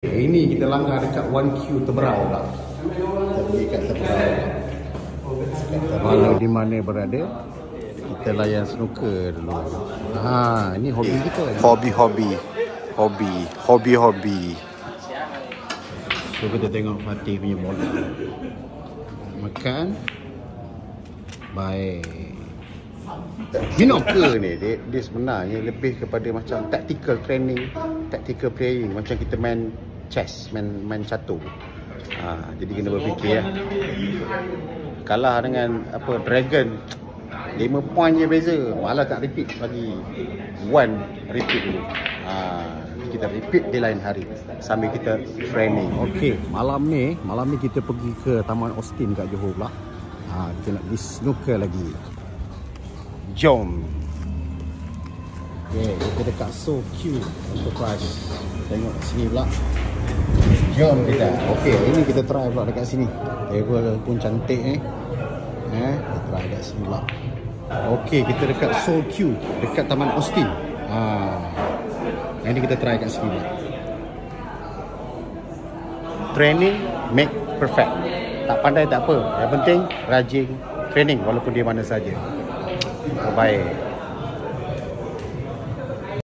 Ini kita langgar dekat 1Q Teberau lah. Kita pergi kat Teberau. Kalau di mana berada, kita layan snooker dulu. Ini hobi kita. Hobi. So kita tengok Fatih punya bola. Makan. Baik. Snooker ni dia sebenarnya lebih kepada macam tactical training, tactical playing, macam kita main chess, main catur. Jadi kena berfikir ya. Kalah dengan Dragon 5 poin je beza. Malah tak repeat bagi one repeat dulu. Kita repeat di lain hari sambil kita training. Okey, malam ni kita pergi ke Taman Austin kat Johor pula. Kita nak pergi snooker lagi. Jom. Okay, kita dekat So Q Enterprise. Tengok sini pula. Jom kita. Okey, ini kita try pula dekat sini. Table pun cantik ni. Kita try dekat sini pula. Okey, kita dekat So Q, dekat Taman Austin. Ini kita try kat sini pula. Training make perfect. Tak pandai tak apa. Yang penting rajin training walaupun di mana saja. Baik.